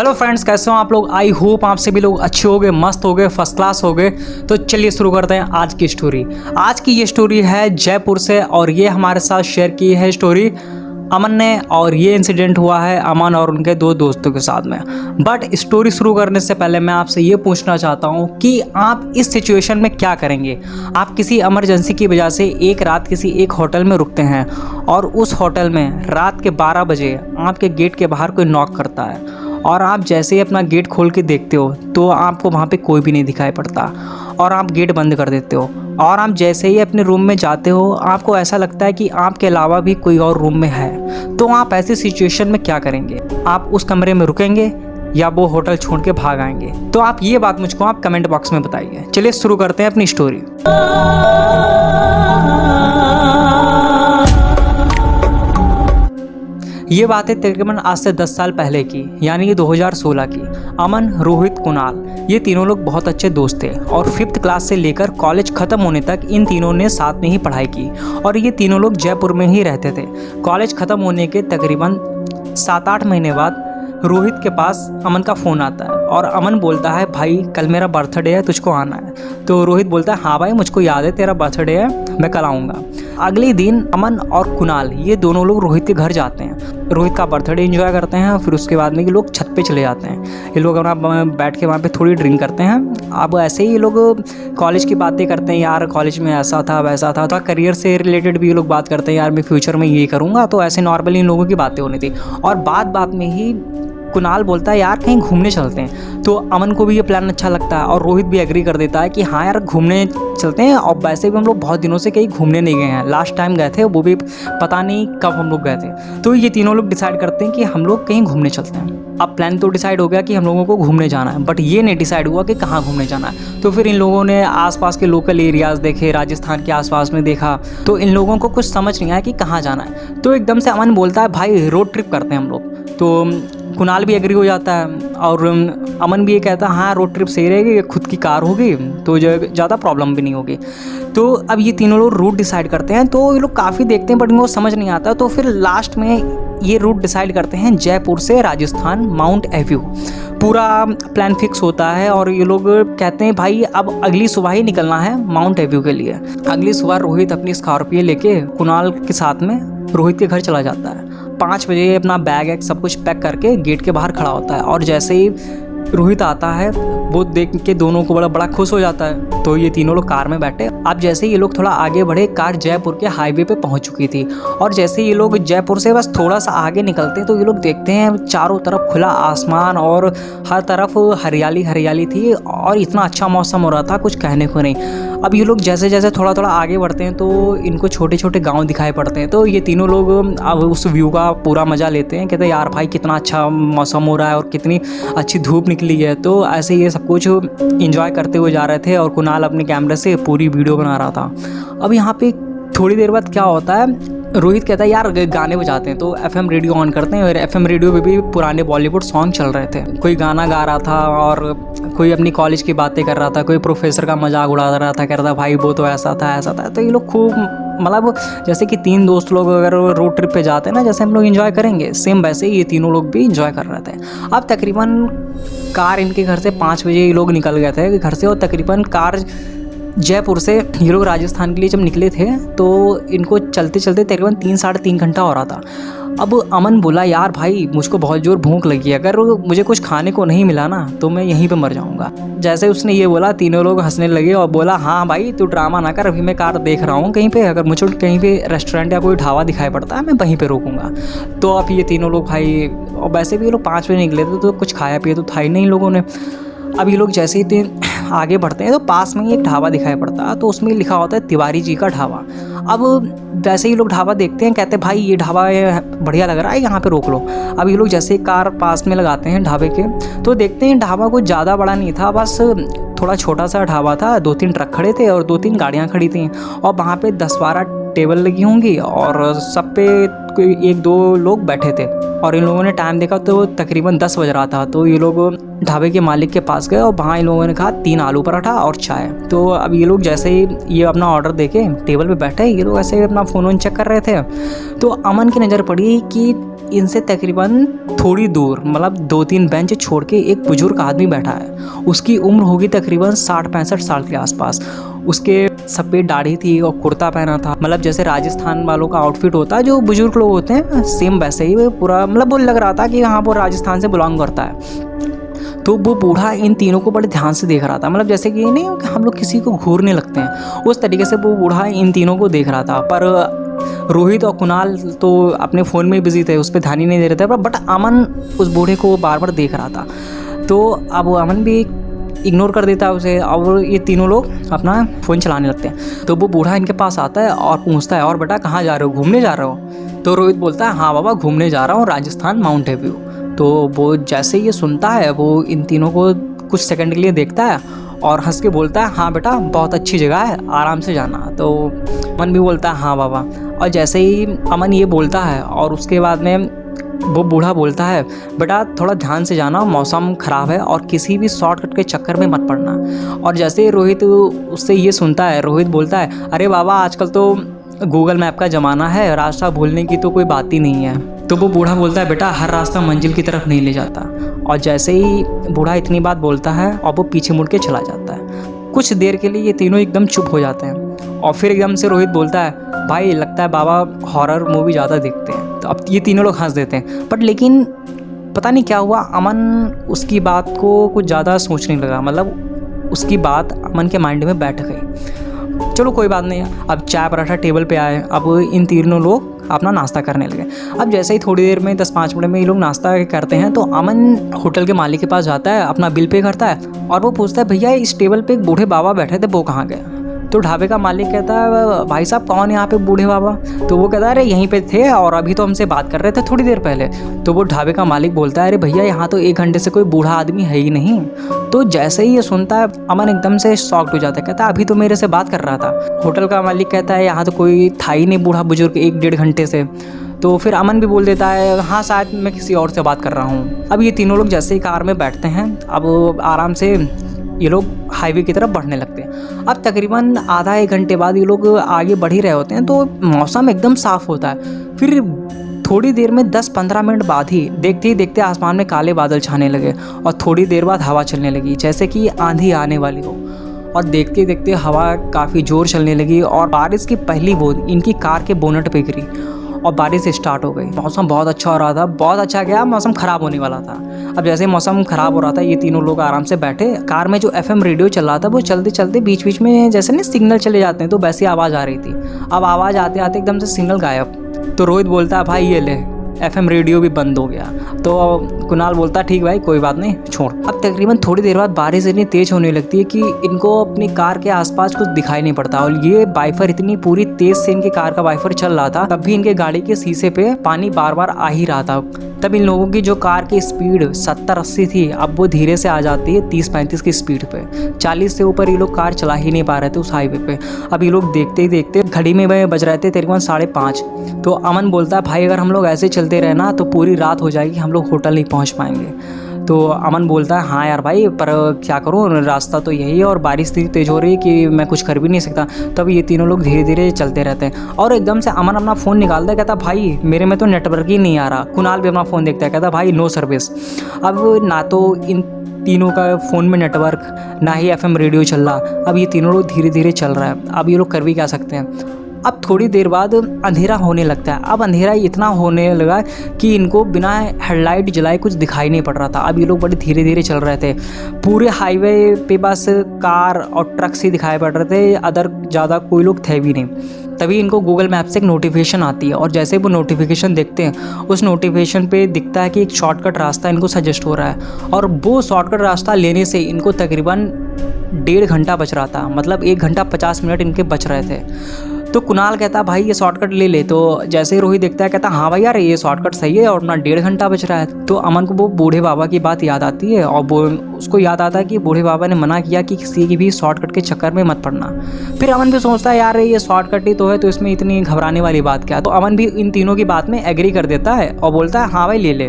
Hello friends, कैसे हो आप लोग। आई होप आप सभी लोग अच्छे होंगे, मस्त होंगे, फर्स्ट क्लास होंगे। तो चलिए शुरू करते हैं आज की स्टोरी। आज की ये स्टोरी है जयपुर से और ये हमारे साथ शेयर की है स्टोरी अमन ने। और ये इंसिडेंट हुआ है अमन और उनके दो दोस्तों के साथ में। बट स्टोरी शुरू करने से पहले मैं आपसे ये पूछना चाहता हूँ कि आप इस सिचुएशन में क्या करेंगे। आप किसी इमरजेंसी की वजह से एक रात किसी एक होटल में रुकते हैं और उस होटल में रात के 12 बजे आपके गेट के बाहर कोई नॉक करता है और आप जैसे ही अपना गेट खोल के देखते हो तो आपको वहाँ पे कोई भी नहीं दिखाई पड़ता और आप गेट बंद कर देते हो। और आप जैसे ही अपने रूम में जाते हो आपको ऐसा लगता है कि आपके अलावा भी कोई और रूम में है। तो आप ऐसी सिचुएशन में क्या करेंगे। आप उस कमरे में रुकेंगे या वो होटल छोड़ के भाग आएंगे। तो आप ये बात मुझको आप कमेंट बॉक्स में बताइए। चलिए शुरू करते हैं अपनी स्टोरी। ये बात है तकरीबन आज से 10 साल पहले की, यानी कि 2016 की। अमन, रोहित, कुणाल ये तीनों लोग बहुत अच्छे दोस्त थे और 5th क्लास से लेकर कॉलेज ख़त्म होने तक इन तीनों ने साथ में ही पढ़ाई की और ये तीनों लोग जयपुर में ही रहते थे। कॉलेज ख़त्म होने के तकरीबन 7-8 महीने बाद रोहित के पास अमन का फ़ोन आता है और अमन बोलता है, भाई कल मेरा बर्थडे है, तुझको आना है। तो रोहित बोलता है, हाँ भाई मुझको याद है तेरा बर्थडे है, मैं कल आऊँगा। अगले दिन अमन और कुणाल ये दोनों लोग रोहित के घर जाते हैं, रोहित का बर्थडे एंजॉय करते हैं। फिर उसके बाद में ये लोग छत पे चले जाते हैं। ये लोग अपना बैठ के वहाँ पे थोड़ी ड्रिंक करते हैं। अब ऐसे ही ये लोग कॉलेज की बातें करते हैं, यार कॉलेज में ऐसा था वैसा था। तो करियर से रिलेटेड भी ये लोग बात करते हैं, यार मैं फ्यूचर में ये करूँगा। तो ऐसे नॉर्मली इन लोगों की बातें होनी थी और बात में ही कुणाल बोलता है, यार कहीं घूमने चलते हैं। तो अमन को भी ये प्लान अच्छा लगता है और रोहित भी एग्री कर देता है कि हाँ यार घूमने चलते हैं। और वैसे भी हम लोग बहुत दिनों से कहीं घूमने नहीं गए हैं, लास्ट टाइम गए थे वो भी पता नहीं कब हम लोग गए थे। तो ये तीनों लोग डिसाइड करते हैं कि हम लोग कहीं घूमने चलते हैं। अब प्लान तो डिसाइड हो गया कि हम लोगों को घूमने जाना है, बट ये नहीं डिसाइड हुआ कि कहाँ घूमने जाना है। तो फिर इन लोगों ने आसपास के लोकल एरियाज़ देखे, राजस्थान के आसपास में देखा। तो इन लोगों को कुछ समझ नहीं आया कि कहाँ जाना है। तो एकदम से अमन बोलता है, भाई रोड ट्रिप करते हैं हम लोग। तो कुणाल भी एग्री हो जाता है और अमन भी ये कहता है, हाँ रोड ट्रिप सही रहेगी, खुद की कार होगी तो जो ज़्यादा प्रॉब्लम भी नहीं होगी। तो अब ये तीनों लोग रूट डिसाइड करते हैं। तो ये लोग काफ़ी देखते हैं बट इनको समझ नहीं आता। तो फिर लास्ट में ये रूट डिसाइड करते हैं जयपुर से राजस्थान माउंट एब्यू। पूरा प्लान फिक्स होता है और ये लोग कहते हैं, भाई अब अगली सुबह ही निकलना है माउंट एब्यू के लिए। अगली सुबह रोहित अपनी स्कॉर्पियो लेके कुणाल के साथ में रोहित के घर चला जाता है। 5 बजे अपना बैग सब कुछ पैक करके गेट के बाहर खड़ा होता है और जैसे ही रोहित आता है वो देख के दोनों को बड़ा खुश हो जाता है। तो ये तीनों लोग कार में बैठे। अब जैसे ये लोग थोड़ा आगे बढ़े, कार जयपुर के हाईवे पे पहुंच चुकी थी और जैसे ये लोग जयपुर से बस थोड़ा सा आगे निकलते हैं तो ये लोग देखते हैं चारों तरफ खुला आसमान और हर तरफ हरियाली हरियाली थी और इतना अच्छा मौसम हो रहा था, कुछ कहने को नहीं। अब ये लोग जैसे जैसे थोड़ा आगे बढ़ते हैं तो इनको छोटे छोटे गाँव दिखाई पड़ते हैं। तो ये तीनों लोग अब उस व्यू का पूरा मज़ा लेते हैं, कहते हैं यार भाई कितना अच्छा मौसम हो रहा है और कितनी अच्छी धूप निकली है। तो ऐसे ये सब कुछ एंजॉय करते हुए जा रहे थे और कुणाल अपने कैमरे से पूरी वीडियो बना रहा था। अब यहाँ पे थोड़ी देर बाद क्या होता है, रोहित कहता है यार गाने बजाते हैं। तो FM रेडियो ऑन करते हैं और FM रेडियो पे भी पुराने बॉलीवुड सॉन्ग चल रहे थे। कोई गाना गा रहा था और कोई अपनी कॉलेज की बातें कर रहा था, कोई प्रोफेसर का मजाक उड़ा रहा था, कह रहा था भाई वो तो ऐसा था ऐसा था। तो ये लोग खूब मतलब जैसे कि 3 दोस्त लोग अगर रोड ट्रिप पे जाते हैं ना, जैसे हम लोग एंजॉय करेंगे सेम वैसे ही ये तीनों लोग भी एंजॉय कर रहे थे। अब तकरीबन कार इनके घर से 5 बजे ये लोग निकल गए थे घर से और तकरीबन कार जयपुर से ये लोग राजस्थान के लिए जब निकले थे तो इनको चलते चलते तकरीबन 3-3.5 घंटा हो रहा था। अब अमन बोला, यार भाई मुझको बहुत ज़ोर भूख लगी है, अगर मुझे कुछ खाने को नहीं मिला ना तो मैं यहीं पे मर जाऊंगा। जैसे उसने ये बोला तीनों लोग हंसने लगे और बोला, हाँ भाई तू ड्रामा ना कर, अभी मैं कार देख रहा हूँ कहीं पे, अगर मुझे कहीं पे रेस्टोरेंट या कोई ढाबा दिखाई पड़ता है मैं वहीं पे रोकूंगा। तो अब ये तीनों लोग भाई, और वैसे भी ये लोग 5 बजे निकले थे तो कुछ खाया पिया तो था ही नहीं लोगों ने। अब ये लोग जैसे ही आगे बढ़ते हैं तो पास में ही एक ढाबा दिखाई पड़ता है। तो उसमें लिखा होता है तिवारी जी का ढाबा। अब वैसे ही लोग ढाबा देखते हैं, कहते हैं भाई ये ढाबा बढ़िया लग रहा है, यहाँ पे रोक लो। अब ये लोग जैसे कार पास में लगाते हैं ढाबे के तो देखते हैं ढाबा कुछ ज़्यादा बड़ा नहीं था, बस थोड़ा छोटा सा ढाबा था। 2-3 ट्रक खड़े थे और 2-3 गाड़ियाँ खड़ी थी और वहाँ पे 10-12 टेबल लगी होंगी और सब पे कोई 1-2 लोग बैठे थे और इन लोगों ने टाइम देखा तो तकरीबन 10 बज रहा था। तो ये लोग ढाबे के मालिक के पास गए और वहाँ इन लोगों ने कहा 3 आलू पराठा और चाय। तो अब ये लोग जैसे ही ये अपना ऑर्डर देके टेबल पे बैठे, ये लोग ऐसे अपना फ़ोन चेक कर रहे थे। तो अमन की नज़र पड़ी कि इनसे तकरीबन थोड़ी दूर, मतलब 2-3 बेंच छोड़ के एक बुजुर्ग आदमी बैठा है। उसकी उम्र होगी तकरीबन 60-65 साल के आसपास। उसके सफ़ेद दाढ़ी थी और कुर्ता पहना था, मतलब जैसे राजस्थान वालों का आउटफिट होता है जो बुजुर्ग लोग होते हैं, सेम वैसे ही वो पूरा, मतलब वो लग रहा था कि हाँ वो राजस्थान से बिलोंग करता है। तो वो बूढ़ा इन तीनों को बड़े ध्यान से देख रहा था, मतलब जैसे कि नहीं कि हम लोग किसी को घूरने लगते हैं, उस तरीके से वो बूढ़ा इन तीनों को देख रहा था। पर रोहित और कुणाल तो अपने फ़ोन में बिजी थे, उस पर ध्यान ही नहीं दे रहे थे, बट अमन उस बूढ़े को बार बार देख रहा था। तो अब अमन भी इग्नोर कर देता है उसे और ये तीनों लोग अपना फ़ोन चलाने लगते हैं। तो वो बूढ़ा इनके पास आता है और पूछता है, और बेटा कहाँ जा रहे हो, घूमने जा रहे हो? तो रोहित बोलता है, हाँ बाबा घूमने जा रहा हूँ राजस्थान, माउंट एब्यू। तो वो जैसे ये सुनता है वो इन तीनों को कुछ सेकंड के लिए देखता है और हंस के बोलता है, हाँ बेटा बहुत अच्छी जगह है, आराम से जाना। तो अमन भी बोलता है, हाँ बाबा। और जैसे ही अमन ये बोलता है और उसके बाद में वो बूढ़ा बोलता है, बेटा थोड़ा ध्यान से जाना, मौसम ख़राब है और किसी भी शॉर्टकट के चक्कर में मत पड़ना। और जैसे ही रोहित उससे ये सुनता है, रोहित बोलता है, अरे बाबा आजकल तो गूगल मैप का ज़माना है, रास्ता भूलने की तो कोई बात ही नहीं है। तो वो बूढ़ा बोलता है, बेटा हर रास्ता मंजिल की तरफ नहीं ले जाता। और जैसे ही बूढ़ा इतनी बात बोलता है और वो पीछे मुड़ के चला जाता है। कुछ देर के लिए ये तीनों एकदम चुप हो जाते हैं और फिर एकदम से रोहित बोलता है, भाई लगता है बाबा हॉरर मूवी ज़्यादा देखते हैं। तो अब ये तीनों लोग हंस देते हैं, बट लेकिन पता नहीं क्या हुआ, अमन उसकी बात को कुछ ज़्यादा सोचने लगा, मतलब उसकी बात अमन के माइंड में बैठ गई। चलो कोई बात नहीं। अब चाय पराठा टेबल पे आए, अब इन तीनों लोग अपना नाश्ता करने लगे। अब जैसे ही थोड़ी देर में 10-5 मिनट में ये लोग नाश्ता करते हैं तो अमन होटल के मालिक के पास जाता है, अपना बिल पे करता है और वो पूछता है, भैया इस टेबल पे एक बूढ़े बाबा बैठे थे, वो कहाँ गए? तो ढाबे का मालिक कहता है, भाई साहब कौन यहाँ पे बूढ़े बाबा? तो वो कहता है, अरे यहीं पे थे और अभी तो हमसे बात कर रहे थे थोड़ी देर पहले। तो वो ढाबे का मालिक बोलता है, अरे भैया यहाँ तो 1 घंटे से कोई बूढ़ा आदमी है ही नहीं। तो जैसे ही ये सुनता है अमन एकदम से शॉक्ड हो जाता है, कहता है अभी तो मेरे से बात कर रहा था। होटल का मालिक कहता है, यहाँ तो कोई था ही नहीं बूढ़ा बुजुर्ग 1-1.5 घंटे से। तो फिर अमन भी बोल देता है, हाँ शायद मैं किसी और से बात कर रहा हूँ। अब ये तीनों लोग जैसे ही कार में बैठते हैं, अब आराम से ये लोग हाईवे की तरफ बढ़ने लगते हैं। अब तकरीबन आधा 1 घंटे बाद ये लोग आगे बढ़ ही रहे होते हैं तो मौसम एकदम साफ़ होता है। फिर थोड़ी देर में 10-15 मिनट बाद ही देखते आसमान में काले बादल छाने लगे और थोड़ी देर बाद हवा चलने लगी, जैसे कि आंधी आने वाली हो। और देखते देखते हवा काफ़ी ज़ोर चलने लगी और बारिश की पहली बूंद इनकी कार के बोनट पे गिरी और बारिश स्टार्ट हो गई। मौसम बहुत अच्छा हो रहा था, बहुत अच्छा गया, मौसम ख़राब होने वाला था। अब जैसे मौसम ख़राब हो रहा था, ये तीनों लोग आराम से बैठे, कार में जो FM रेडियो चल रहा था वो चलते चलते बीच बीच में जैसे ना सिग्नल चले जाते हैं तो वैसी आवाज़ आ रही थी। अब आवाज़ आते आते एकदम से सिग्नल गायब। तो रोहित बोलता है, भाई ये ले FM रेडियो भी बंद हो गया। तो कुणाल बोलता, ठीक भाई कोई बात नहीं छोड़। अब तकरीबन थोड़ी देर बाद बारिश इतनी तेज़ होने लगती है कि इनको अपनी कार के आसपास कुछ दिखाई नहीं पड़ता और ये वाइफर इतनी पूरी तेज़ से इनकी कार का वाइफर चल रहा था, तब भी इनके गाड़ी के शीशे पे पानी बार बार आ ही रहा था। तब इन लोगों की जो कार की स्पीड 70-80 थी, अब वो धीरे से आ जाती है 30-35 की स्पीड पे। 40 से ऊपर ये लोग कार चला ही नहीं पा रहे थे उस हाईवे पे। अब ये लोग देखते ही देखते घड़ी में बज रहे थे तकरीबन 5:30। तो अमन बोलता है, भाई अगर हम लोग ऐसे चलते रहे ना तो पूरी रात हो जाएगी, हम लोग होटल नहीं पहुंच पाएंगे। तो अमन बोलता है, हाँ यार भाई, पर क्या करूँ, रास्ता तो यही है और बारिश इतनी तेज़ हो रही है कि मैं कुछ कर भी नहीं सकता। तब ये तीनों लोग धीरे धीरे चलते रहते हैं और एकदम से अमन अपना फ़ोन निकालता है, कहता भाई मेरे में तो नेटवर्क ही नहीं आ रहा। कुणाल भी अपना फ़ोन देखता है, कहता भाई नो सर्विस। अब ना तो इन तीनों का फ़ोन में नेटवर्क, ना ही FM रेडियो चल रहा। अब ये तीनों लोग धीरे धीरे चल रहा है। अब ये लोग कर भी क्या सकते हैं। अब थोड़ी देर बाद अंधेरा होने लगता है। अब अंधेरा इतना होने लगा कि इनको बिना हेडलाइट जलाए कुछ दिखाई नहीं पड़ रहा था। अब ये लोग बड़े धीरे धीरे चल रहे थे। पूरे हाईवे पे बस कार और ट्रक से दिखाई पड़ रहे थे, अदर ज़्यादा कोई लोग थे भी नहीं। तभी इनको गूगल मैप से एक नोटिफिकेशन आती है और जैसे वो नोटिफिकेशन देखते हैं, उस नोटिफिकेशन पे दिखता है कि एक शॉर्टकट रास्ता इनको सजेस्ट हो रहा है और वो शॉर्टकट रास्ता लेने से इनको तकरीबन 1.5 घंटा बच रहा था, मतलब 1 घंटा 50 मिनट इनके बच रहे थे। तो कुणाल कहता है भाई ये शॉर्टकट ले ले। तो जैसे ही रोहित देखता है कहता है हाँ भाई यार ये शॉर्टकट सही है और अपना 1.5 घंटा बच रहा है। तो अमन को वो बूढ़े बाबा की बात याद आती है और वो उसको याद आता है कि बूढ़े बाबा ने मना किया कि किसी की भी शॉर्टकट के चक्कर में मत पड़ना। फिर अमन भी सोचता है यार ये शॉर्टकट ही तो है, तो इसमें इतनी घबराने वाली बात क्या। तो अमन भी इन तीनों की बात में एग्री कर देता है और बोलता है हाँ भाई ले ले।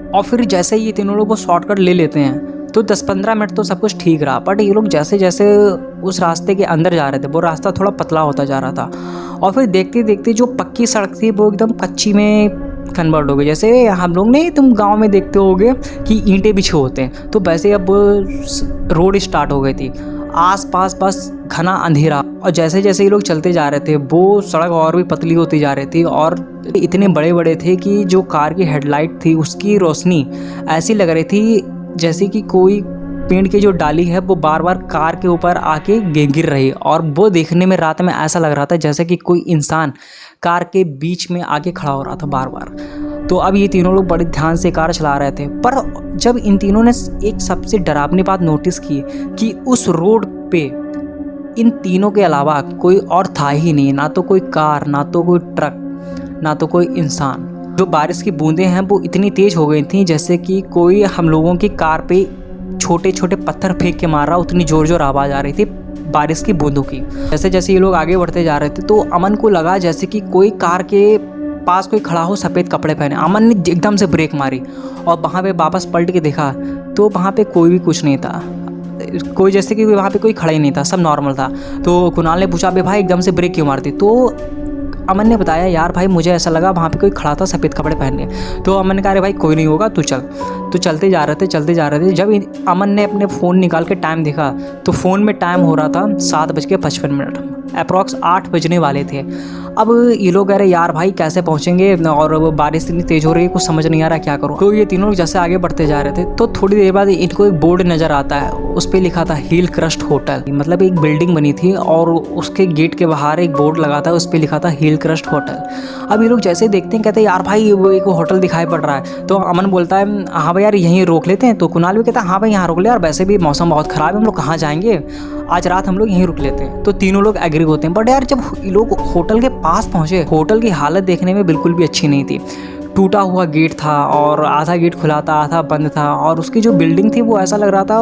और फिर जैसे ही ये तीनों लोग वो शॉर्टकट ले लेते हैं तो 10-15 मिनट तो सब कुछ ठीक रहा, बट ये लोग जैसे जैसे उस रास्ते के अंदर जा रहे थे वो रास्ता थोड़ा पतला होता जा रहा था और फिर देखते देखते जो पक्की सड़क थी वो एकदम कच्ची में कन्वर्ट हो गई। जैसे हम लोग ने तुम गांव में देखते होगे कि ईंटें बिछे होते हैं, तो वैसे अब रोड स्टार्ट हो गई थी। आस पास बस घना अंधेरा और जैसे जैसे ये लोग चलते जा रहे थे वो सड़क और भी पतली होती जा रही थी और इतने बड़े बड़े थे कि जो कार की हेडलाइट थी उसकी रोशनी ऐसी लग रही थी जैसे कि कोई पेड़ की जो डाली है वो बार बार कार के ऊपर आके गिर रही। और वो देखने में रात में ऐसा लग रहा था जैसे कि कोई इंसान कार के बीच में आके खड़ा हो रहा था बार बार। तो अब ये तीनों लोग बड़े ध्यान से कार चला रहे थे, पर जब इन तीनों ने एक सबसे डरावनी बात नोटिस की कि उस रोड पे इन तीनों के अलावा कोई और था ही नहीं, ना तो कोई कार, ना तो कोई ट्रक, ना तो कोई इंसान। जो बारिश की बूंदें हैं वो इतनी तेज हो गई थी जैसे कि कोई हम लोगों की कार पे छोटे छोटे पत्थर फेंक के मार रहा, उतनी जोर जोर आवाज़ आ रही थी बारिश की बूंदों की। जैसे जैसे ये लोग आगे बढ़ते जा रहे थे तो अमन को लगा जैसे कि कोई कार के पास कोई खड़ा हो सफ़ेद कपड़े पहने। अमन ने एकदम से ब्रेक मारी और वहाँ पे वापस पलट के देखा तो वहाँ पे कोई भी कुछ नहीं था, कोई जैसे कि वहाँ पे कोई खड़ा ही नहीं था, सब नॉर्मल था। तो कुणाल ने पूछा भाई एकदम से ब्रेक क्यों मारती। तो अमन ने बताया यार भाई मुझे ऐसा लगा वहाँ पे कोई खड़ा था सफ़ेद कपड़े पहन के। तो अमन ने कहा अरे भाई कोई नहीं होगा तू चल। तो चलते जा रहे थे। जब अमन ने अपने फ़ोन निकाल के टाइम देखा तो फ़ोन में टाइम हो रहा था 7:55, अप्रॉक्स 8 बजने वाले थे। अब ये लोग कह रहे यार भाई कैसे पहुँचेंगे और बारिश इतनी तेज़ हो रही है, कुछ समझ नहीं आ रहा क्या करूँ। तो ये तीनों लोग जैसे आगे बढ़ते जा रहे थे तो थोड़ी देर बाद इनको एक बोर्ड नज़र आता है, उस पर लिखा था हिल क्रस्ट होटल। मतलब एक बिल्डिंग बनी थी और उसके गेट के बाहर एक बोर्ड लगा था, उस पर लिखा था हिल क्रस्ट होटल। अब ये लोग जैसे देखते हैं कहते हैं यार भाई वो एक होटल दिखाई पड़ रहा है। तो अमन बोलता है हाँ भाई यार यहीं रोक लेते हैं। तो कुणाल भी कहता है हाँ भाई यहाँ रोक ले, और वैसे भी मौसम बहुत ख़राब है, हम लोग कहाँ जाएंगे, आज रात हम लोग यहीं रुक लेते हैं। तो तीनों लोग एग्री होते हैं। बट यार जब ये लोग होटल के पास पहुँचे, होटल की हालत देखने में बिल्कुल भी अच्छी नहीं थी। टूटा हुआ गेट था और आधा गेट खुला था आधा बंद था, और उसकी जो बिल्डिंग थी वो ऐसा लग रहा था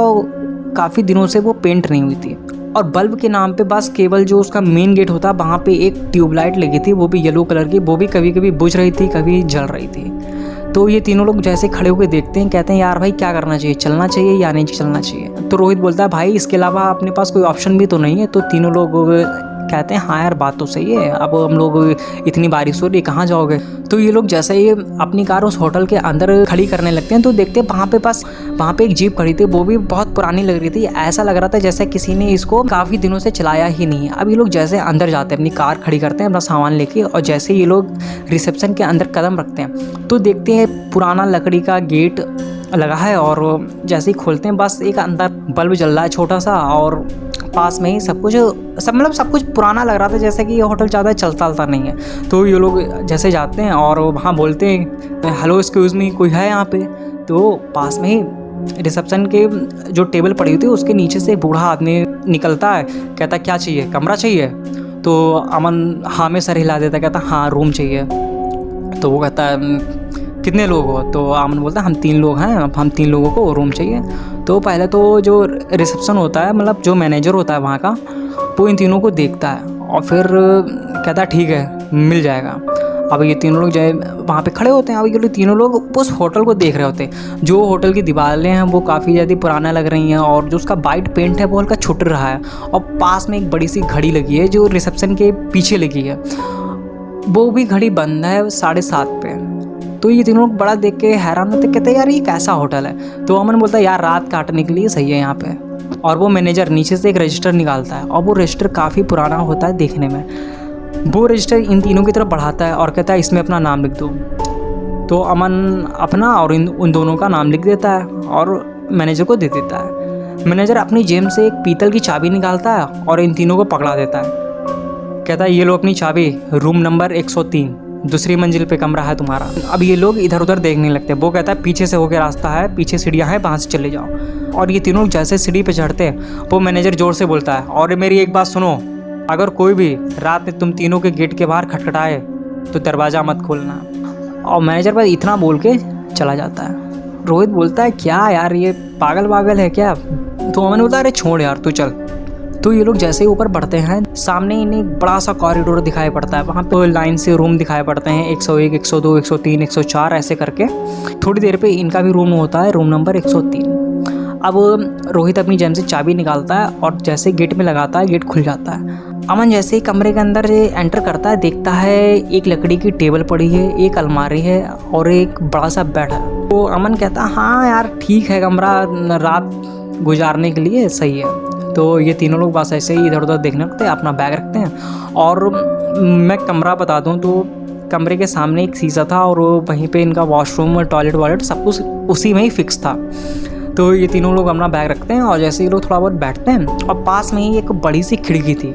काफ़ी दिनों से वो पेंट नहीं हुई थी। और बल्ब के नाम पे बस केवल जो उसका मेन गेट होता वहाँ पे एक ट्यूबलाइट लगी थी, वो भी येलो कलर की, वो भी कभी कभी बुझ रही थी कभी जल रही थी। तो ये तीनों लोग जैसे खड़े होकर देखते हैं, कहते हैं यार भाई क्या करना चाहिए, चलना चाहिए या नहीं चलना चाहिए। तो रोहित बोलता है भाई इसके अलावा अपने पास कोई ऑप्शन भी तो नहीं है। तो तीनों लोग कहते हैं हाँ यार बात तो सही है, अब हम लोग इतनी बारिश हो रही कहाँ जाओगे। तो ये लोग जैसे ही अपनी कार उस होटल के अंदर खड़ी करने लगते हैं तो देखते हैं वहाँ पे एक जीप खड़ी थी, वो भी बहुत पुरानी लग रही थी। ऐसा लग रहा था जैसे किसी ने इसको काफ़ी दिनों से चलाया ही नहीं। अब ये लोग जैसे अंदर जाते हैं, अपनी कार खड़ी करते हैं अपना सामान लेके, और जैसे ये लोग रिसेप्शन के अंदर कदम रखते हैं तो देखते हैं पुराना लकड़ी का गेट लगा है, और जैसे ही खोलते हैं बस एक अंदर बल्ब जल रहा है छोटा सा, और पास में ही सब कुछ पुराना लग रहा था, जैसे कि ये होटल ज़्यादा चलता नहीं है। तो ये लोग जैसे जाते हैं और वहाँ बोलते हैं हेलो एक्सक्यूज़ मी, कोई है यहाँ पे। तो पास में ही रिसेप्शन के जो टेबल पड़ी हुई थी उसके नीचे से एक बूढ़ा आदमी निकलता है, कहता क्या चाहिए, कमरा चाहिए। तो अमन हाँ में सर हिला देता, कहता हाँ रूम चाहिए। तो वो कहता है कितने लोग हो। तो अमन बोलता है हम 3 लोग हैं, अब हम 3 लोगों को रूम चाहिए। तो पहले तो जो रिसेप्शन होता है, मतलब जो मैनेजर होता है वहाँ का, वो इन तीनों को देखता है और फिर कहता है ठीक है मिल जाएगा। अब ये तीनों लोग जो वहाँ पे खड़े होते हैं, अब ये तीनों लोग उस होटल को देख रहे होते हैं। जो होटल की दीवारें हैं वो काफ़ी ज़्यादा पुराना लग रही हैं, और जो उसका वाइट पेंट है वो हल्का छुट रहा है, और पास में एक बड़ी सी घड़ी लगी है जो रिसेप्शन के पीछे लगी है, वो भी घड़ी बंद है 7:30 पे। तो ये तीनों लोग बड़ा देख के हैरान होते, कहते यार ये कैसा होटल है। तो अमन बोलता है यार रात काटने के लिए सही है यहाँ पे। और वो मैनेजर नीचे से एक रजिस्टर निकालता है, और वो रजिस्टर काफ़ी पुराना होता है देखने में। वो रजिस्टर इन तीनों की तरफ बढ़ाता है और कहता है इसमें अपना नाम लिख दो। तो अमन अपना और उन दोनों का नाम लिख देता है और मैनेजर को दे देता है। मैनेजर अपनी जेब से एक पीतल की चाबी निकालता है और इन तीनों को पकड़ा देता है, कहता है ये लो अपनी चाबी, रूम नंबर 103, दूसरी मंजिल पे कमरा है तुम्हारा। अब ये लोग इधर उधर देखने लगते हैं। वो कहता है पीछे से होके रास्ता है, पीछे सीढ़ियाँ हैं, वहाँ से चले जाओ। और ये तीनों जैसे सीढ़ी पे चढ़ते हैं वो मैनेजर जोर से बोलता है और मेरी एक बात सुनो, अगर कोई भी रात में तुम तीनों के गेट के बाहर खटखटाए तो दरवाज़ा मत खोलना। और मैनेजर बस इतना बोल के चला जाता है। रोहित बोलता है क्या यार ये पागल है क्या। तो अमन बोलता है अरे छोड़ यार तू चल। तो ये लोग जैसे ही ऊपर बढ़ते हैं सामने इन्हें एक बड़ा सा कॉरिडोर दिखाई पड़ता है। वहाँ पे लाइन से रूम दिखाई पड़ते हैं 101, 102, 103, 104 ऐसे करके। थोड़ी देर पे इनका भी रूम होता है, रूम नंबर 103। अब रोहित अपनी जेब से चाबी निकालता है और जैसे गेट में लगाता है गेट खुल जाता है। अमन जैसे ही कमरे के अंदर एंटर करता है देखता है एक लकड़ी की टेबल पड़ी है, एक अलमारी है और एक बड़ा सा बेड है। तो अमन कहता है हाँ यार ठीक है, कमरा रात गुजारने के लिए सही है। तो ये तीनों लोग बस ऐसे ही इधर उधर देखने लगते हैं, अपना बैग रखते हैं। और मैं कमरा बता दूं तो कमरे के सामने एक शीशा था और वहीं पे इनका वॉशरूम, टॉयलेट वॉयलेट सब कुछ उसी में ही फिक्स था। तो ये तीनों लोग अपना बैग रखते हैं और जैसे ये लोग थोड़ा बहुत बैठते हैं और पास में ही एक बड़ी सी खिड़की थी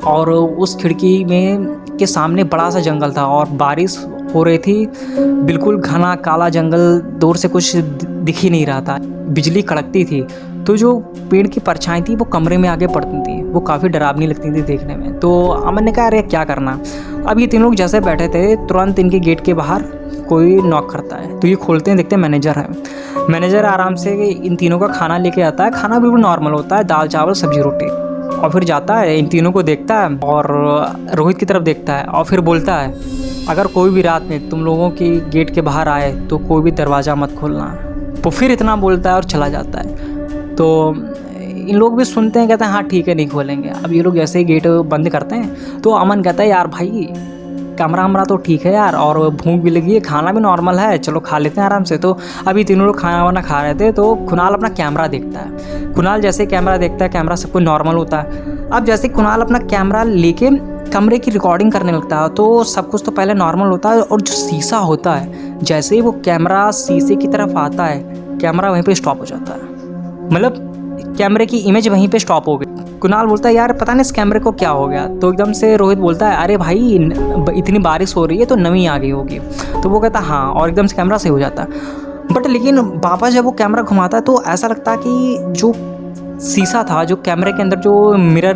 और उस खिड़की में के सामने बड़ा सा जंगल था और बारिश हो रही थी। बिल्कुल घना काला जंगल, दूर से कुछ दिख ही नहीं रहा था, बिजली कड़कती थी। तो जो पेड़ की परछाई थी वो कमरे में आगे पड़ती थी, वो काफ़ी डरावनी लगती थी देखने में। तो अमन ने कहा अरे क्या करना। अब ये तीन लोग जैसे बैठे थे तुरंत इनके गेट के बाहर कोई नॉक करता है। तो ये खोलते हैं, देखते हैं मैनेजर है। मैनेजर आराम से इन तीनों का खाना लेके आता है। खाना बिल्कुल नॉर्मल होता है, दाल चावल सब्जी रोटी। और फिर जाता है, इन तीनों को देखता है और रोहित की तरफ देखता है और फिर बोलता है अगर कोई भी रात में तुम लोगों की गेट के बाहर आए तो कोई भी दरवाज़ा मत खोलना। वो फिर इतना बोलता है और चला जाता है। तो इन लोग भी सुनते हैं, कहते हैं हाँ ठीक है नहीं खोलेंगे। अब ये लोग जैसे ही गेट बंद करते हैं तो अमन कहता है यार भाई कमरा वमरा तो ठीक है यार और भूख भी लगी है, खाना भी नॉर्मल है, चलो खा लेते हैं आराम से। तो अभी तीनों लोग खाना वाना खा रहे थे तो कुणाल अपना कैमरा देखता है। कुणाल जैसे कैमरा देखता है, कैमरा सब कुछ नॉर्मल होता है। अब जैसे कुणाल अपना कैमरा लेके कमरे की रिकॉर्डिंग करने लगता है तो सब कुछ तो पहले नॉर्मल होता है और जो शीशा होता है जैसे ही वो कैमरा शीशे की तरफ आता है कैमरा वहीं पे स्टॉप हो जाता है। मतलब कैमरे की इमेज वहीं पे स्टॉप हो गई। कुणाल बोलता है यार पता नहीं इस कैमरे को क्या हो गया। तो एकदम से रोहित बोलता है अरे भाई इतनी बारिश हो रही है तो नमी आ गई होगी। तो वो कहता हाँ और एकदम से कैमरा सही हो जाता है। बट लेकिन वापस जब वो कैमरा घुमाता है तो ऐसा लगता है कि जो शीशा था, जो कैमरे के अंदर जो मिरर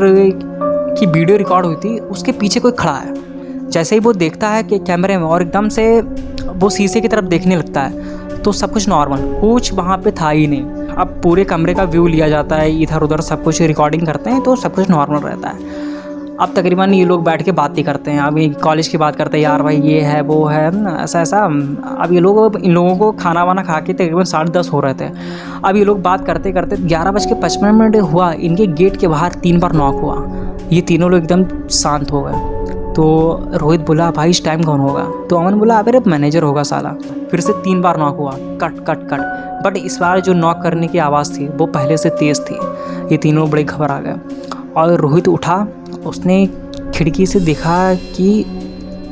की वीडियो रिकॉर्ड हुई थी उसके पीछे कोई खड़ा है। जैसे ही वो देखता है कि कैमरे में और एकदम से वो शीशे की तरफ देखने लगता है तो सब कुछ नॉर्मल, कुछ वहाँ पे था ही नहीं। अब पूरे कमरे का व्यू लिया जाता है, इधर उधर सब कुछ रिकॉर्डिंग करते हैं तो सब कुछ नॉर्मल रहता है। अब तकरीबन ये लोग बैठ के बात ही करते हैं, अभी कॉलेज की बात करते हैं यार भाई ये है वो है ऐसा ऐसा। अब ये लोग इन लोगों को खाना वाना खा के तकरीबन 10:30 हो रहे थे। अब ये लोग बात करते करते 11:55 हुआ, इनके गेट के बाहर 3 बार नॉक हुआ। ये तीनों लोग एकदम शांत हो गए। तो रोहित बोला भाई इस टाइम कौन होगा। तो अमन बोला अबे मैनेजर होगा साला। फिर से 3 बार नॉक हुआ, कट कट कट। बट इस बार जो नॉक करने की आवाज़ थी वो पहले से तेज़ थी। ये तीनों बड़े घबरा गए और रोहित उठा, उसने खिड़की से देखा कि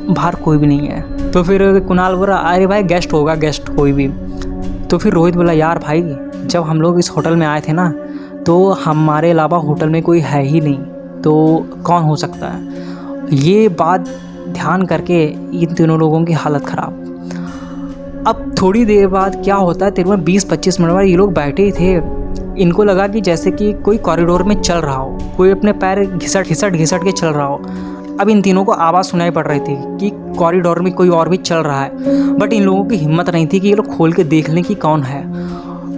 बाहर कोई भी नहीं है। तो फिर कुणाल बोला अरे भाई गेस्ट होगा, गेस्ट कोई भी। तो फिर रोहित बोला यार भाई जब हम लोग इस होटल में आए थे ना तो हमारे अलावा होटल में कोई है ही नहीं, तो कौन हो सकता है। ये बात ध्यान करके इन तीनों लोगों की हालत ख़राब। अब थोड़ी देर बाद क्या होता है, तकरीबन 20-25 मिनट बाद ये लोग बैठे ही थे। इनको लगा कि जैसे कि कोई कॉरिडोर में चल रहा हो, कोई अपने पैर घिसट के चल रहा हो। अब इन तीनों को आवाज़ सुनाई पड़ रही थी कि कॉरिडोर में कोई और भी चल रहा है। बट इन लोगों की हिम्मत नहीं थी कि ये लोग खोल के देख लें कि कौन है।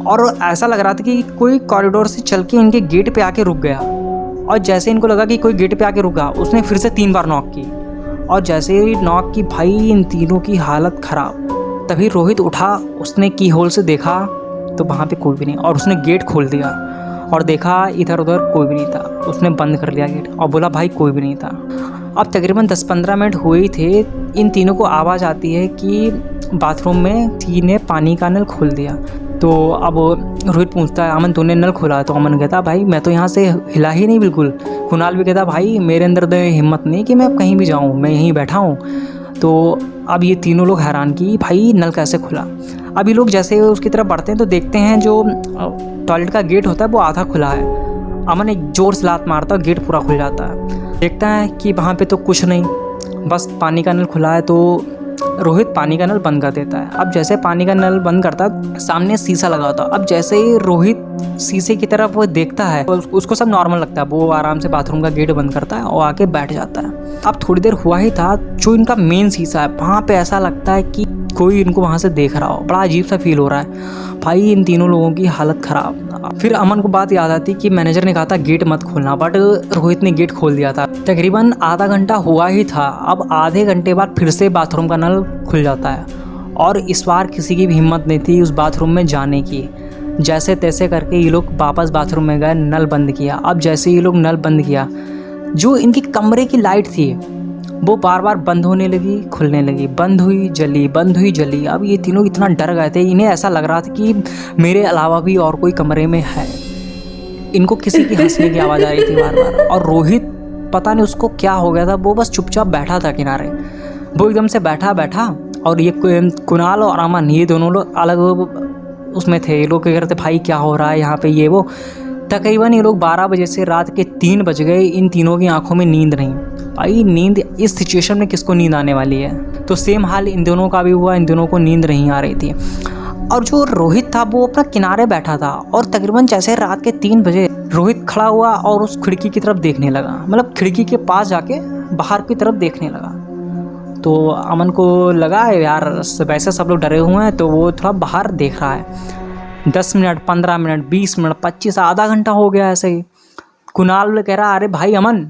और ऐसा लग रहा था कि कोई कॉरिडोर से चल के इनके गेट पे आके रुक गया। और जैसे इनको लगा कि कोई गेट पे आके रुका, उसने फिर से 3 बार नॉक की। और जैसे ही नॉक की भाई इन तीनों की हालत ख़राब। तभी रोहित उठा, उसने की होल से देखा तो वहाँ पे कोई भी नहीं। और उसने गेट खोल दिया और देखा इधर उधर कोई भी नहीं था। उसने बंद कर लिया गेट और बोला भाई कोई भी नहीं था। अब तकरीबन 10-15 मिनट हुए थे, इन तीनों को आवाज़ आती है कि बाथरूम में किसी ने पानी का नल खोल दिया। तो अब रोहित पूछता है अमन तूने नल खोला। तो अमन कहता भाई मैं तो यहाँ से हिला ही नहीं बिल्कुल। कुणाल भी कहता भाई मेरे अंदर तो हिम्मत नहीं कि मैं अब कहीं भी जाऊँ, मैं यहीं बैठा हूँ। तो अब ये तीनों लोग हैरान कि भाई नल कैसे खुला। अब ये लोग जैसे उसकी तरफ बढ़ते हैं तो देखते हैं जो टॉयलेट का गेट होता है वो आधा खुला है। अमन एक ज़ोर से लात मारता है, गेट पूरा खुल जाता है। देखता है कि वहाँ पे तो कुछ नहीं, बस पानी का नल खुला है। तो रोहित पानी का नल बंद कर देता है। अब जैसे पानी का नल बंद करता है, सामने शीशा लगा होता है। अब जैसे ही रोहित शीशे की तरफ वो देखता है, उसको सब नॉर्मल लगता है। वो आराम से बाथरूम का गेट बंद करता है और आके बैठ जाता है। अब थोड़ी देर हुआ ही था, जो इनका मेन शीशा है वहाँ पे ऐसा लगता है कि कोई इनको वहाँ से देख रहा हो। बड़ा अजीब सा फील हो रहा है। भाई इन तीनों लोगों की हालत ख़राब। फिर अमन को बात याद आती कि मैनेजर ने कहा था गेट मत खोलना, बट रोहित ने गेट खोल दिया था। तकरीबन आधा घंटा हुआ ही था। अब आधे घंटे बाद फिर से बाथरूम का नल खुल जाता है और इस बार किसी की भी हिम्मत नहीं थी उस बाथरूम में जाने की। जैसे तैसे करके ये लोग वापस बाथरूम में गए, नल बंद किया। अब जैसे ये लोग नल बंद किया, जो इनकी कमरे की लाइट थी वो बार बार बंद होने लगी, खुलने लगी, बंद हुई जली, बंद हुई जली। अब ये तीनों इतना डर गए थे, इन्हें ऐसा लग रहा था कि मेरे अलावा भी और कोई कमरे में है। इनको किसी की हंसने की आवाज़ आ रही थी बार बार। और रोहित पता नहीं उसको क्या हो गया था, वो बस चुपचाप बैठा था किनारे। वो एकदम से बैठा और ये कुणाल और अमन, ये दोनों लोग अलग उसमें थे। ये लोग कह रहे थे भाई क्या हो रहा है यहाँ पे, ये वो। तकरीबन ये लोग 12 बजे से रात के 3 बज गए, इन तीनों की आंखों में नींद नहीं। भाई नींद इस सिचुएशन में किसको नींद आने वाली है। तो सेम हाल इन दोनों का भी हुआ, इन दोनों को नींद नहीं आ रही थी। और जो रोहित था वो अपना किनारे बैठा था और तकरीबन जैसे रात के 3 बजे रोहित खड़ा हुआ और उस खिड़की की तरफ देखने लगा, मतलब खिड़की के पास जाके बाहर की तरफ देखने लगा। तो अमन को लगा यार वैसे सब लोग डरे हुए हैं, तो वो थोड़ा बाहर देख रहा है। 10 मिनट, 15 मिनट, 20 मिनट, 25, आधा घंटा हो गया ऐसे ही। कुणाल कह रहा अरे भाई अमन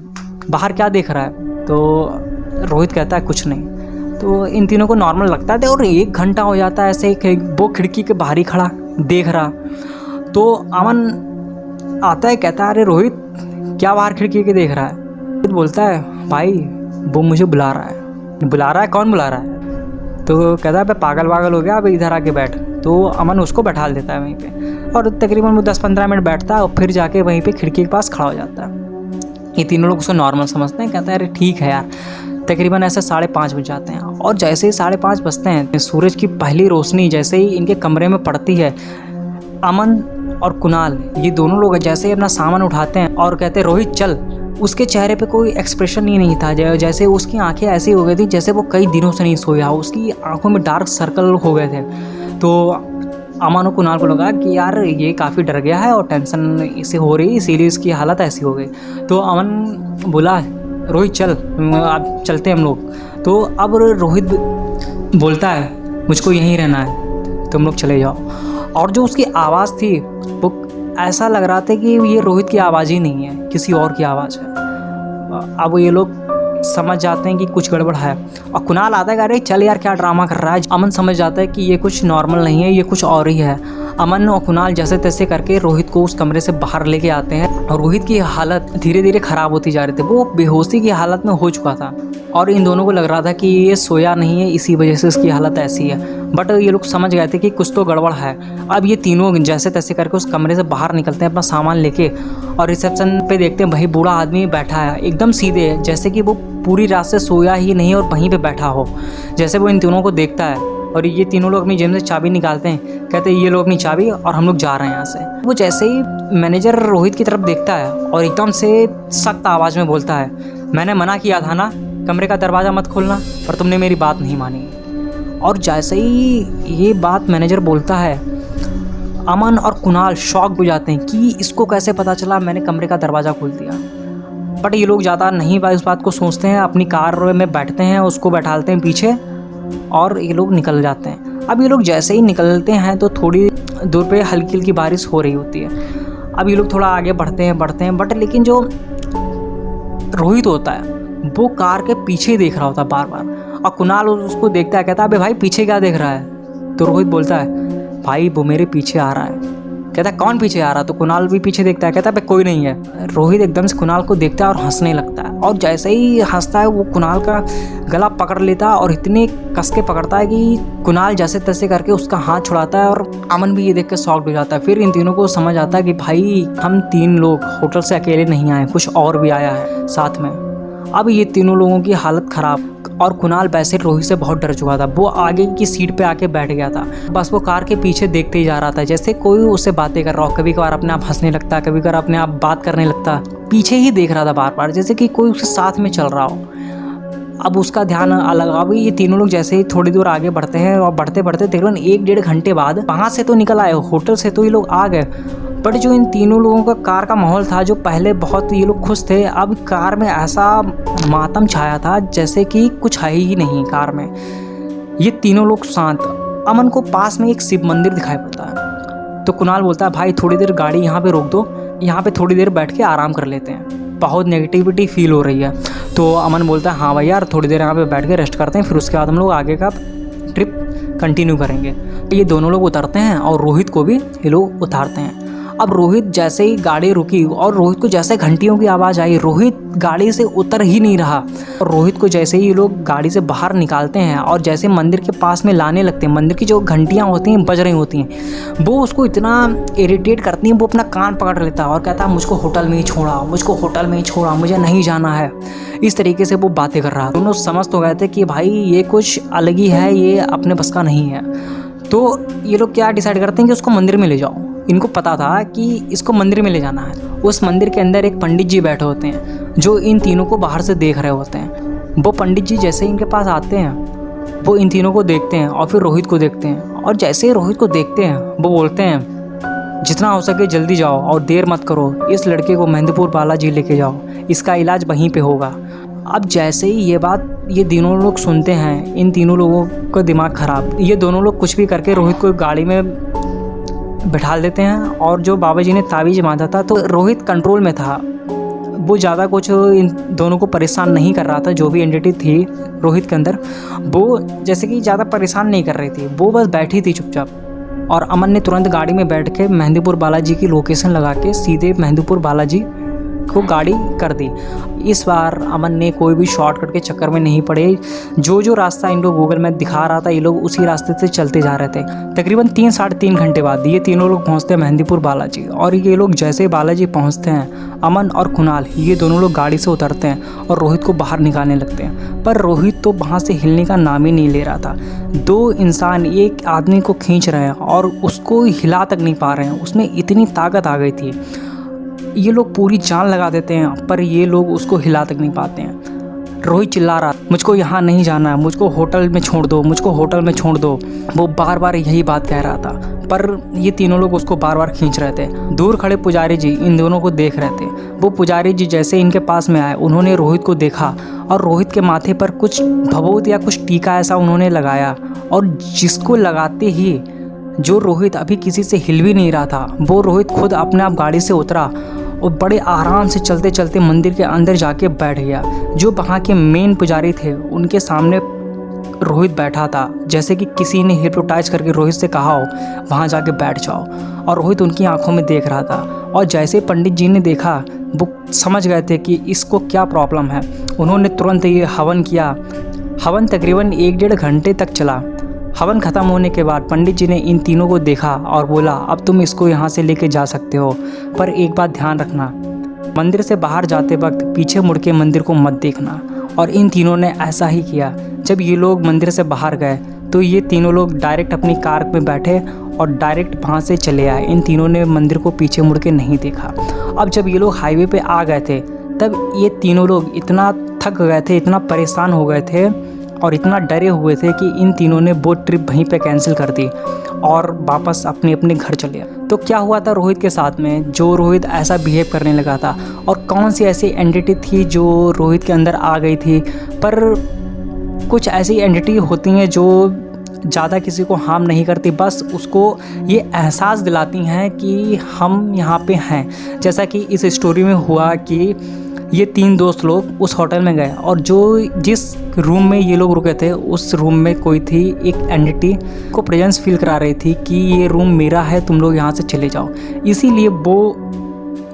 बाहर क्या देख रहा है। तो रोहित कहता है कुछ नहीं। तो इन तीनों को नॉर्मल लगता है और 1 घंटा हो जाता है ऐसे ही, वो खिड़की के बाहर ही खड़ा देख रहा। तो अमन आता है, कहता है अरे रोहित क्या बाहर खिड़की के देख रहा है। रोहित बोलता है भाई वो मुझे बुला रहा है। बुला रहा है? कौन बुला रहा है? तो कहता है पागल वागल हो गया, अब इधर आके बैठ। तो अमन उसको बैठा देता है वहीं पे और तकरीबन वो 10-15 मिनट बैठता है और फिर जाके वहीं पे खिड़की के पास खड़ा हो जाता है। ये तीनों लोग उसको नॉर्मल समझते हैं। कहता है अरे ठीक है यार। तकरीबन ऐसे 5:30 बज जाते हैं और जैसे ही 5:30 बजते हैं, सूरज की पहली रोशनी जैसे ही इनके कमरे में पड़ती है, अमन और कुणाल ये दोनों लोग जैसे ही अपना सामान उठाते हैं और कहते हैं रोहित चल। उसके चेहरे पे कोई एक्सप्रेशन ही नहीं था, जैसे उसकी आंखें ऐसी हो गई थी जैसे वो कई दिनों से नहीं सोया। उसकी आंखों में डार्क सर्कल हो गए थे। तो अमन और कुणाल को लगा कि यार ये काफ़ी डर गया है और टेंशन इसे हो रही, इसीलिए इसकी हालत ऐसी हो गई। तो अमन बोला रोहित चल, अब चलते हैं हम लोग। तो अब रोहित बोलता है मुझको यहीं रहना है, तुम लोग चले जाओ। और जो उसकी आवाज़ थी वो ऐसा लग रहा था कि ये रोहित की आवाज़ ही नहीं है, किसी और की आवाज़ है। अब ये लोग समझ जाते हैं कि कुछ गड़बड़ है और कुणाल आता है कि अरे चल यार क्या ड्रामा कर रहा है। अमन समझ जाता है कि ये कुछ नॉर्मल नहीं है, ये कुछ और ही है। अमन और कुणाल जैसे तैसे करके रोहित को उस कमरे से बाहर लेके आते हैं और रोहित की हालत धीरे धीरे ख़राब होती जा रही थी। वो बेहोशी की हालत में हो चुका था और इन दोनों को लग रहा था कि ये सोया नहीं है, इसी वजह से इसकी हालत ऐसी है। बट ये लोग समझ गए थे कि कुछ तो गड़बड़ है। अब ये तीनों जैसे तैसे करके उस कमरे से बाहर निकलते हैं अपना सामान लेके और रिसेप्शन पे देखते हैं भाई बूढ़ा आदमी बैठा है एकदम सीधे, जैसे कि वो पूरी रात से सोया ही नहीं और वहीं पे बैठा हो। जैसे वो इन तीनों को देखता है और ये तीनों लोग अपनी जेब से चाबी निकालते हैं, कहते हैं ये लो अपनी चाबी और हम लोग जा रहे हैं यहाँ से। वो जैसे ही मैनेजर रोहित की तरफ देखता है और एकदम से सख्त आवाज़ में बोलता है मैंने मना किया था ना कमरे का दरवाज़ा मत खोलना, पर तुमने मेरी बात नहीं मानी। और जैसे ही ये बात मैनेजर बोलता है, अमन और कुणाल शॉक हो जाते हैं कि इसको कैसे पता चला मैंने कमरे का दरवाज़ा खोल दिया। बट ये लोग ज़्यादा नहीं इस बात को सोचते हैं, अपनी कार में बैठते हैं, उसको बैठालते हैं पीछे और ये लोग निकल जाते हैं। अब ये लोग जैसे ही निकलते हैं तो थोड़ी दूर पे हल्की हल्की बारिश हो रही होती है। अब ये लोग थोड़ा आगे बढ़ते हैं बट लेकिन जो रोहित होता है वो कार के पीछे देख रहा होता है बार बार और कुणाल उसको देखता है, कहता है अबे भाई पीछे क्या देख रहा है। तो रोहित बोलता है भाई वो मेरे पीछे आ रहा है। कहता है कौन पीछे आ रहा? तो कुणाल भी पीछे देखता है, कहता है कोई नहीं है। रोहित एकदम से कुणाल को देखता है और हंसने लगता है और जैसे ही हंसता है वो कुणाल का गला पकड़ लेता है और इतने कस के पकड़ता है कि कुणाल जैसे तैसे करके उसका हाथ छुड़ाता है और अमन भी ये देख के शॉक्ड हो जाता है। फिर इन तीनों को समझ आता है कि भाई हम 3 लोग होटल से अकेले नहीं आए, कुछ और भी आया है साथ में। अब ये तीनों लोगों की हालत ख़राब और कुणाल वैसे रोहित से बहुत डर चुका था। वो आगे की सीट पे आके बैठ गया था, बस वो कार के पीछे देखते ही जा रहा था, जैसे कोई उससे बातें कर रहा हो। कभी कभार अपने आप हंसने लगता, कभी कभार अपने आप बात करने लगता, पीछे ही देख रहा था बार बार, जैसे कि कोई उसके साथ में चल रहा हो। अब उसका ध्यान अलग। अब ये तीनों लोग जैसे ही थोड़ी दूर आगे बढ़ते हैं और बढ़ते बढ़ते तकरीबन 1-1.5 घंटे बाद वहाँ से तो निकल आए, होटल से तो ये लोग आ गए, बट जो इन तीनों लोगों का कार का माहौल था, जो पहले बहुत ये लोग खुश थे, अब कार में ऐसा मातम छाया था जैसे कि कुछ है ही नहीं कार में। ये तीनों लोग शांत। अमन को पास में एक शिव मंदिर दिखाई पड़ता है, तो कुणाल बोलता है भाई थोड़ी देर गाड़ी यहाँ पे रोक दो, यहाँ पे थोड़ी देर बैठ के आराम कर लेते हैं, बहुत नेगेटिविटी फील हो रही है। तो अमन बोलता है हाँ भाई यार थोड़ी देर यहाँ पे बैठ के रेस्ट करते हैं, फिर उसके बाद हम लोग आगे का ट्रिप कंटिन्यू करेंगे। ये दोनों लोग उतरते हैं और रोहित को भी ये लोग उतारते हैं। अब रोहित जैसे ही गाड़ी रुकी और रोहित को जैसे घंटियों की आवाज़ आई, रोहित गाड़ी से उतर ही नहीं रहा। और रोहित को जैसे ही ये लोग गाड़ी से बाहर निकालते हैं और जैसे मंदिर के पास में लाने लगते हैं, मंदिर की जो घंटियाँ होती हैं बज रही होती हैं, वो उसको इतना इरिटेट करती हैं, वो अपना कान पकड़ लेता है और कहता है मुझको होटल में ही छोड़ा, मुझको होटल में ही छोड़ा, मुझे नहीं जाना है। इस तरीके से वो बातें कर रहा है। दोनों समझ तो गए थे कि भाई ये कुछ अलग ही है, ये अपने बस का नहीं है। तो ये लोग क्या डिसाइड करते हैं कि उसको मंदिर में ले जाओ। इनको पता था कि इसको मंदिर में ले जाना है। उस मंदिर के अंदर एक पंडित जी बैठे होते हैं जो इन तीनों को बाहर से देख रहे होते हैं। वो पंडित जी जैसे इनके पास आते हैं, वो इन तीनों को देखते हैं और फिर रोहित को देखते हैं, और जैसे ही रोहित को देखते हैं वो बोलते हैं जितना हो सके जल्दी जाओ और देर मत करो, इस लड़के को मेहंदीपुर बालाजी लेके जाओ, इसका इलाज वहीं पे होगा। अब जैसे ही ये बात ये तीनों लोग सुनते हैं, इन तीनों लोगों का दिमाग ख़राब। ये दोनों लोग कुछ भी करके रोहित को गाड़ी में बिठा देते हैं, और जो बाबा जी ने ताबीज़ बांधा था तो रोहित कंट्रोल में था, वो ज़्यादा कुछ इन दोनों को परेशान नहीं कर रहा था। जो भी एंटिटी थी रोहित के अंदर, वो जैसे कि ज़्यादा परेशान नहीं कर रही थी, वो बस बैठी थी चुपचाप। और अमन ने तुरंत गाड़ी में बैठ के मेहंदीपुर बालाजी की लोकेशन लगा के सीधे मेहंदीपुर बालाजी को गाड़ी कर दी। इस बार अमन ने कोई भी शॉर्टकट के चक्कर में नहीं पड़े। जो रास्ता इन लोग गूगल मैप दिखा रहा था, ये लोग उसी रास्ते से चलते जा रहे थे। तकरीबन 3-3.5 घंटे बाद ये तीनों लोग पहुंचते हैं मेहंदीपुर बालाजी। और ये लोग जैसे बालाजी पहुंचते हैं, अमन और कुणाल ये दोनों लोग गाड़ी से उतरते हैं और रोहित को बाहर निकालने लगते हैं। पर रोहित तो वहाँ से हिलने का नाम ही नहीं ले रहा था। 2 इंसान एक आदमी को खींच रहे हैं और उसको हिला तक नहीं पा रहे हैं, उसमें इतनी ताकत आ गई थी। ये लोग पूरी जान लगा देते हैं पर ये लोग उसको हिला तक नहीं पाते हैं। रोहित चिल्ला रहा, मुझको यहाँ नहीं जाना है, मुझको होटल में छोड़ दो, मुझको होटल में छोड़ दो। वो बार बार यही बात कह रहा था, पर ये तीनों लोग उसको बार बार खींच रहे थे। दूर खड़े पुजारी जी इन दोनों को देख रहे थे। वो पुजारी जी जैसे इनके पास में आए, उन्होंने रोहित को देखा और रोहित के माथे पर कुछ भभूत या कुछ टीका ऐसा उन्होंने लगाया, और जिसको लगाते ही जो रोहित अभी किसी से हिल भी नहीं रहा था, वो रोहित खुद अपने आप गाड़ी से उतरा और बड़े आराम से चलते चलते मंदिर के अंदर जाके बैठ गया। जो वहाँ के मेन पुजारी थे उनके सामने रोहित बैठा था, जैसे कि किसी ने हिप्नोटाइज करके रोहित से कहा हो वहाँ जाके बैठ जाओ, और रोहित उनकी आंखों में देख रहा था। और जैसे पंडित जी ने देखा, वो समझ गए थे कि इसको क्या प्रॉब्लम है। उन्होंने तुरंत ये हवन किया। हवन तकरीबन 1-1.5 घंटे तक चला। हवन ख़त्म होने के बाद पंडित जी ने इन तीनों को देखा और बोला अब तुम इसको यहाँ से लेके जा सकते हो, पर एक बात ध्यान रखना, मंदिर से बाहर जाते वक्त पीछे मुड़ के मंदिर को मत देखना। और इन तीनों ने ऐसा ही किया। जब ये लोग मंदिर से बाहर गए तो ये तीनों लोग डायरेक्ट अपनी कार में बैठे और डायरेक्ट वहाँ से चले आए। इन तीनों ने मंदिर को पीछे मुड़ के नहीं देखा। अब जब ये लोग हाईवे पे आ गए थे, तब ये तीनों लोग इतना थक गए थे, इतना परेशान हो गए थे और इतना डरे हुए थे कि इन तीनों ने वो ट्रिप वहीं पे कैंसिल कर दी और वापस अपने अपने घर चले गए। तो क्या हुआ था रोहित के साथ में, जो रोहित ऐसा बिहेव करने लगा था, और कौन सी ऐसी एंटिटी थी जो रोहित के अंदर आ गई थी। पर कुछ ऐसी एंटिटी होती हैं जो ज़्यादा किसी को हार्म नहीं करती, बस उसको ये एहसास दिलाती हैं कि हम यहाँ पे हैं। जैसा कि इस स्टोरी में हुआ कि ये 3 दोस्त लोग उस होटल में गए और जिस रूम में ये लोग रुके थे उस रूम में कोई थी, एक एंटिटी को प्रेजेंस फील करा रही थी कि ये रूम मेरा है, तुम लोग यहाँ से चले जाओ। इसीलिए वो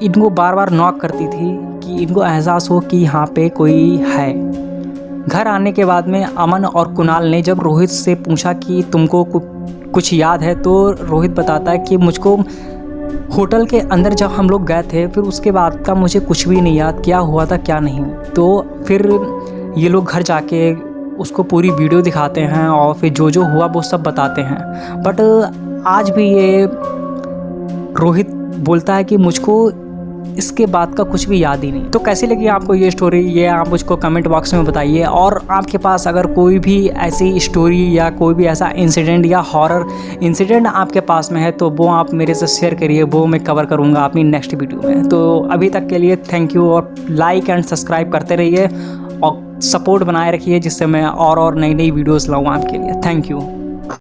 इनको बार बार नॉक करती थी कि इनको एहसास हो कि यहाँ पे कोई है। घर आने के बाद में अमन और कुणाल ने जब रोहित से पूछा कि तुमको कुछ याद है, तो रोहित बताता है कि मुझको होटल के अंदर जब हम लोग गए थे फिर उसके बाद का मुझे कुछ भी नहीं याद, क्या हुआ था क्या नहीं। तो फिर ये लोग घर जाके उसको पूरी वीडियो दिखाते हैं और फिर जो जो हुआ वो सब बताते हैं। बट आज भी ये रोहित बोलता है कि मुझको इसके बाद का कुछ भी याद ही नहीं। तो कैसी लगी आपको ये स्टोरी, ये आप मुझको कमेंट बॉक्स में बताइए। और आपके पास अगर कोई भी ऐसी स्टोरी या कोई भी ऐसा इंसिडेंट या हॉरर इंसिडेंट आपके पास में है तो वो आप मेरे से शेयर करिए, वो मैं कवर करूँगा अपनी नेक्स्ट वीडियो में। तो अभी तक के लिए थैंक यू, और लाइक एंड सब्सक्राइब करते रहिए और सपोर्ट बनाए रखिए, जिससे मैं और नई नई वीडियोस लाऊँ आपके लिए। Thank you.